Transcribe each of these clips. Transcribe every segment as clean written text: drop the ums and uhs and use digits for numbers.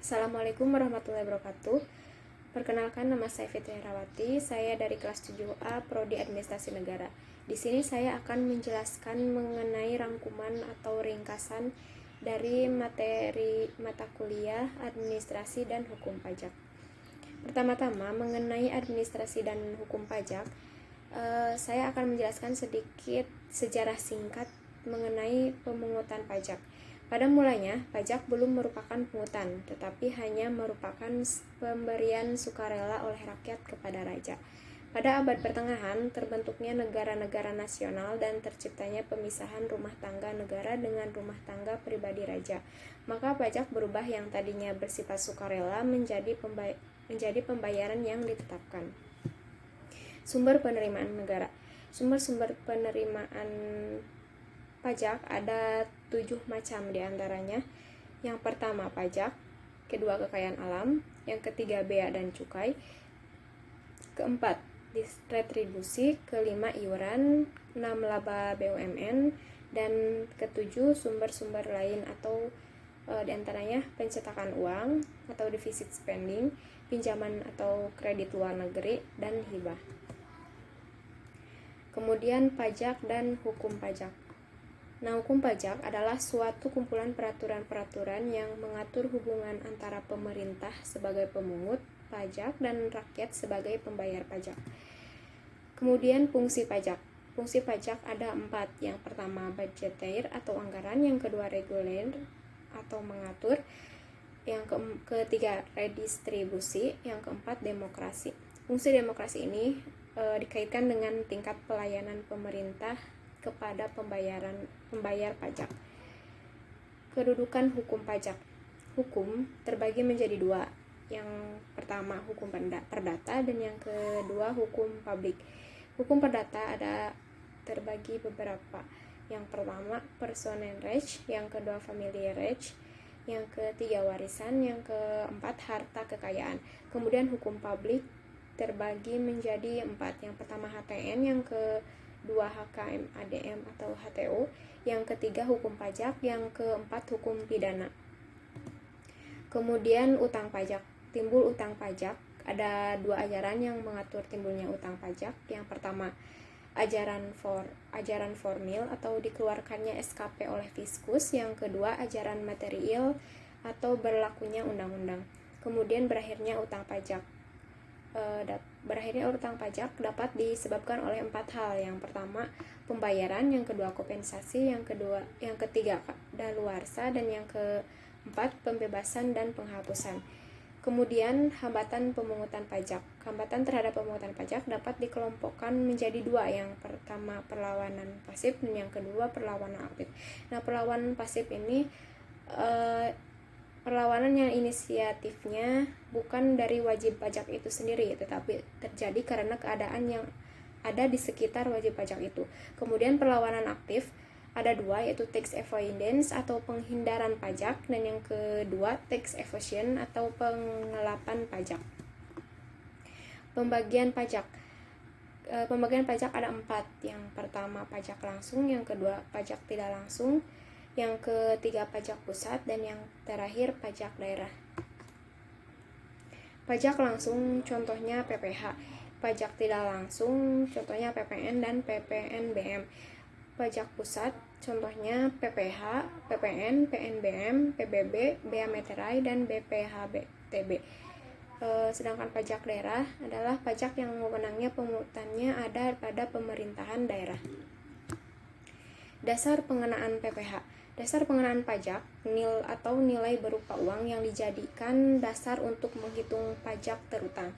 Assalamualaikum warahmatullahi wabarakatuh. Perkenalkan, nama saya Fitri Herawati. Saya dari kelas 7A Prodi Administrasi Negara. Di sini saya akan menjelaskan mengenai rangkuman atau ringkasan dari materi mata kuliah Administrasi dan Hukum Pajak. Pertama-tama, mengenai administrasi dan hukum pajak, saya akan menjelaskan sedikit sejarah singkat mengenai pemungutan pajak. Pada mulanya, pajak belum merupakan pungutan, tetapi hanya merupakan pemberian sukarela oleh rakyat kepada raja. Pada abad pertengahan, terbentuknya negara-negara nasional dan terciptanya pemisahan rumah tangga negara dengan rumah tangga pribadi raja. Maka pajak berubah yang tadinya bersifat sukarela menjadi pembayaran yang ditetapkan. Sumber penerimaan negara. Sumber-sumber penerimaan pajak ada 7 macam diantaranya. Yang pertama pajak, kedua kekayaan alam, yang ketiga bea dan cukai, keempat retribusi, kelima iuran, 6 laba BUMN, dan ketujuh sumber-sumber lain atau diantaranya pencetakan uang atau defisit spending, pinjaman atau kredit luar negeri, dan hibah. Kemudian pajak dan hukum pajak. Nah, hukum pajak adalah suatu kumpulan peraturan-peraturan yang mengatur hubungan antara pemerintah sebagai pemungut pajak dan rakyat sebagai pembayar pajak. Kemudian fungsi pajak. Fungsi pajak ada 4. Yang pertama budgeter atau anggaran, yang kedua reguler atau mengatur, yang ketiga redistribusi, yang keempat demokrasi. Fungsi demokrasi ini dikaitkan dengan tingkat pelayanan pemerintah kepada pembayar pajak. Kedudukan hukum pajak. Hukum terbagi menjadi 2. Yang pertama hukum perdata dan yang kedua hukum publik. Hukum perdata ada terbagi beberapa. Yang pertama personal right, yang kedua family right, yang ketiga warisan, yang keempat harta kekayaan. Kemudian hukum publik terbagi menjadi 4. Yang pertama HTN, yang kedua HKM ADM atau HTO, yang ketiga hukum pajak, yang keempat hukum pidana. Kemudian utang pajak. Timbul utang pajak, ada 2 ajaran yang mengatur timbulnya utang pajak. Yang pertama ajaran formil atau dikeluarkannya SKP oleh Fiskus, yang kedua ajaran material atau berlakunya undang-undang. Kemudian berakhirnya utang pajak. Berakhirnya utang pajak dapat disebabkan oleh 4 hal. Yang pertama pembayaran, yang kedua kompensasi, yang ketiga daluarsa, dan yang keempat pembebasan dan penghapusan. Kemudian hambatan pemungutan pajak. Hambatan terhadap pemungutan pajak dapat dikelompokkan menjadi 2. Yang pertama perlawanan pasif dan yang kedua perlawanan aktif. Nah, perlawanan pasif ini perlawanan yang inisiatifnya bukan dari wajib pajak itu sendiri, tetapi terjadi karena keadaan yang ada di sekitar wajib pajak itu. Kemudian perlawanan aktif ada 2, yaitu tax avoidance atau penghindaran pajak, dan yang kedua tax evasion atau pengelapan pajak. Pembagian pajak. Pembagian pajak ada 4. Yang pertama pajak langsung, yang kedua pajak tidak langsung, yang ketiga pajak pusat, dan yang terakhir pajak daerah. Pajak langsung contohnya PPh, pajak tidak langsung contohnya PPN dan PPNBM. Pajak pusat contohnya PPh, PPN, PNBM, PBB, Bea Materai, dan BPHBTB. Sedangkan pajak daerah adalah pajak yang wewenangnya pemungutannya ada pada pemerintahan daerah. Dasar pengenaan PPh. Dasar pengenaan pajak nilai berupa uang yang dijadikan dasar untuk menghitung pajak terutang.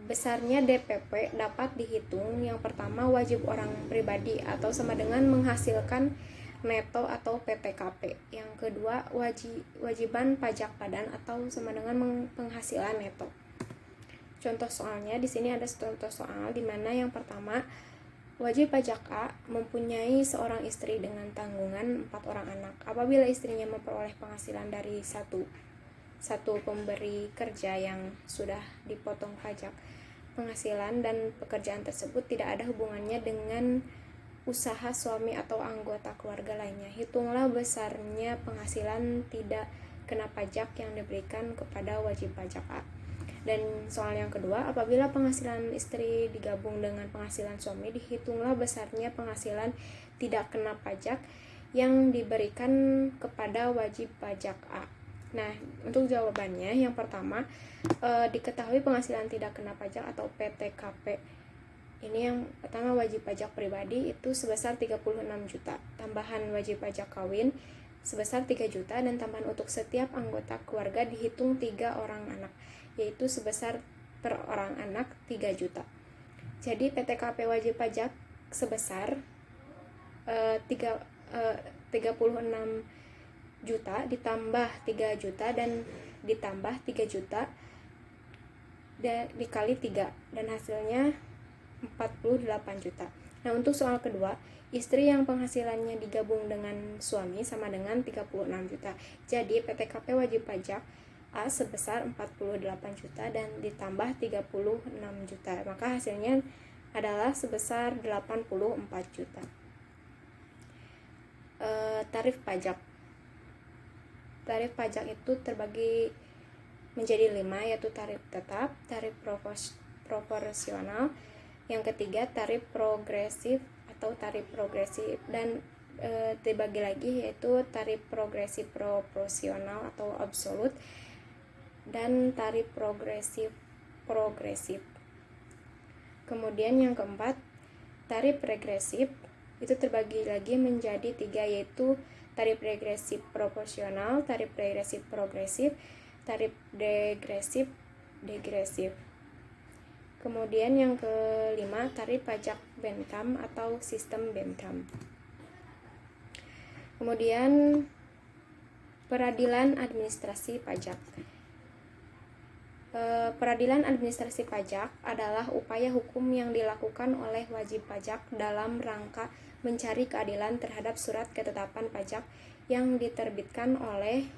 Besarnya DPP dapat dihitung. Yang pertama wajib orang pribadi atau sama dengan menghasilkan neto atau PTKP. Yang kedua wajiban pajak badan atau sama dengan penghasilan neto. Contoh soalnya di sini ada contoh soal di mana yang pertama wajib pajak A mempunyai seorang istri dengan tanggungan 4 orang anak. Apabila istrinya memperoleh penghasilan dari satu pemberi kerja yang sudah dipotong pajak, penghasilan dan pekerjaan tersebut tidak ada hubungannya dengan usaha suami atau anggota keluarga lainnya. Hitunglah besarnya penghasilan tidak kena pajak yang diberikan kepada wajib pajak A. Dan soal yang kedua, apabila penghasilan istri digabung dengan penghasilan suami, dihitunglah besarnya penghasilan tidak kena pajak yang diberikan kepada wajib pajak A. Nah, untuk jawabannya, yang pertama, diketahui penghasilan tidak kena pajak atau PTKP. Ini yang pertama, wajib pajak pribadi itu sebesar 36 juta, tambahan wajib pajak kawin sebesar 3 juta, dan tambahan untuk setiap anggota keluarga dihitung 3 orang anak, yaitu sebesar per orang anak 3 juta. Jadi PTKP wajib pajak sebesar 36 juta ditambah 3 juta dan ditambah 3 juta dikali 3, dan hasilnya 48 juta. Nah, untuk soal kedua, istri yang penghasilannya digabung dengan suami sama dengan 36 juta. Jadi PTKP wajib pajak A sebesar 48 juta dan ditambah 36 juta. Maka hasilnya adalah sebesar 84 juta. Tarif pajak. Tarif pajak itu terbagi menjadi 5, yaitu tarif tetap, tarif proporsional, yang ketiga tarif progresif atau tarif progresif, dan dibagi lagi yaitu tarif progresif proporsional atau absolut, dan tarif progresif. Kemudian yang keempat, tarif regresif itu terbagi lagi menjadi 3, yaitu tarif regresif proporsional, tarif regresif progresif, tarif degresif. Kemudian yang kelima, tarif pajak Bentham atau sistem Bentham. Kemudian peradilan administrasi pajak. Peradilan administrasi pajak adalah upaya hukum yang dilakukan oleh wajib pajak dalam rangka mencari keadilan terhadap surat ketetapan pajak yang diterbitkan oleh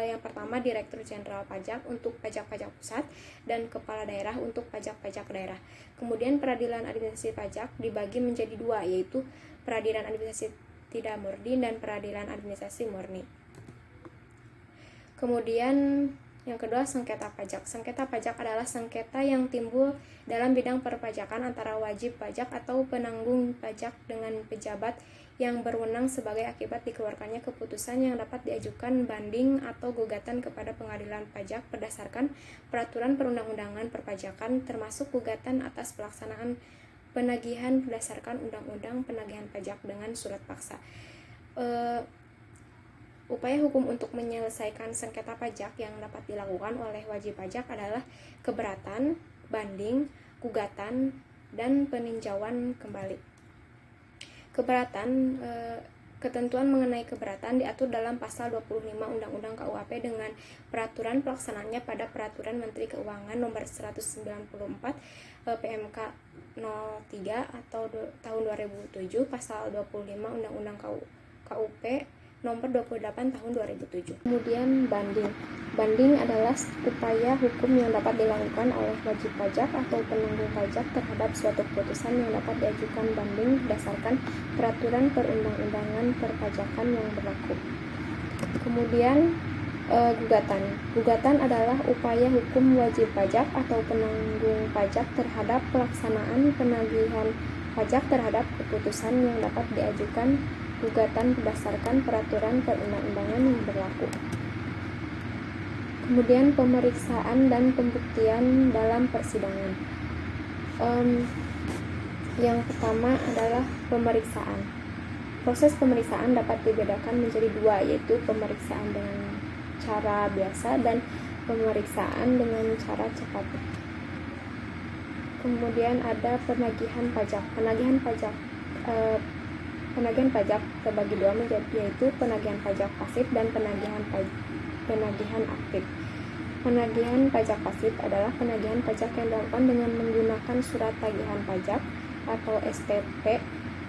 yang pertama Direktur Jenderal Pajak untuk pajak-pajak pusat dan Kepala Daerah untuk pajak-pajak daerah. Kemudian peradilan administrasi pajak dibagi menjadi 2, yaitu peradilan administrasi tidak murni dan peradilan administrasi murni. Kemudian yang kedua, sengketa pajak. Sengketa pajak adalah sengketa yang timbul dalam bidang perpajakan antara wajib pajak atau penanggung pajak dengan pejabat yang berwenang sebagai akibat dikeluarkannya keputusan yang dapat diajukan banding atau gugatan kepada pengadilan pajak berdasarkan peraturan perundang-undangan perpajakan, termasuk gugatan atas pelaksanaan penagihan berdasarkan Undang-Undang Penagihan Pajak dengan surat paksa. Upaya hukum untuk menyelesaikan sengketa pajak yang dapat dilakukan oleh wajib pajak adalah keberatan, banding, gugatan, dan peninjauan kembali. Keberatan, ketentuan mengenai keberatan diatur dalam pasal 25 Undang-Undang KUHP dengan peraturan pelaksanaannya pada Peraturan Menteri Keuangan Nomor 194 PMK 03 atau tahun 2007, pasal 25 Undang-Undang KUP Nomor 28 tahun 2007. Kemudian banding. Banding adalah upaya hukum yang dapat dilakukan oleh wajib pajak atau penanggung pajak terhadap suatu keputusan yang dapat diajukan banding berdasarkan peraturan perundang-undangan perpajakan yang berlaku. Kemudian gugatan. Gugatan adalah upaya hukum wajib pajak atau penanggung pajak terhadap pelaksanaan penagihan pajak terhadap keputusan yang dapat diajukan gugatan berdasarkan peraturan perundang-undangan yang berlaku. Kemudian pemeriksaan dan pembuktian dalam persidangan. Yang pertama adalah pemeriksaan. Proses pemeriksaan dapat dibedakan menjadi 2, yaitu pemeriksaan dengan cara biasa dan pemeriksaan dengan cara cepat. Kemudian ada penagihan pajak. Penagihan pajak terbagi 2 menjadi, yaitu penagihan pajak pasif dan penagihan aktif. Penagihan pajak pasif adalah penagihan pajak yang dilakukan dengan menggunakan surat tagihan pajak atau STP,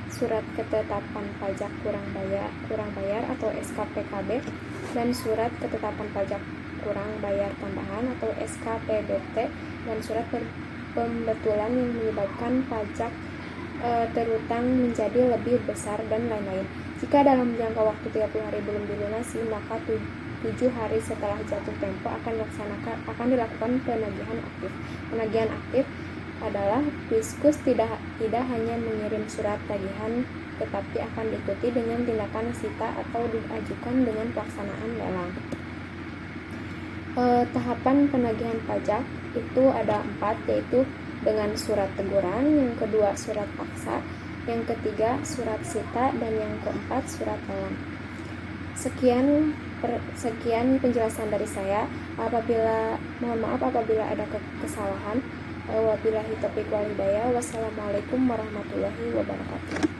surat ketetapan pajak kurang bayar atau SKPKB, dan surat ketetapan pajak kurang bayar tambahan atau SKPBT, dan surat pembetulan yang menyebabkan pajak terutang menjadi lebih besar dan lain-lain. Jika dalam jangka waktu 30 hari belum dilunasi, maka 7 hari setelah jatuh tempo akan dilakukan penagihan aktif. Penagihan aktif adalah Fiskus tidak hanya mengirim surat tagihan, tetapi akan diikuti dengan tindakan sita atau diajukan dengan pelaksanaan lelang. Tahapan penagihan pajak itu ada 4, yaitu dengan surat teguran, yang kedua surat paksa, yang ketiga surat sita, dan yang keempat surat lelang. Sekian penjelasan dari saya. Mohon maaf apabila ada kesalahan. Wabillahi taufiq wal hidayah. Wassalamualaikum warahmatullahi wabarakatuh.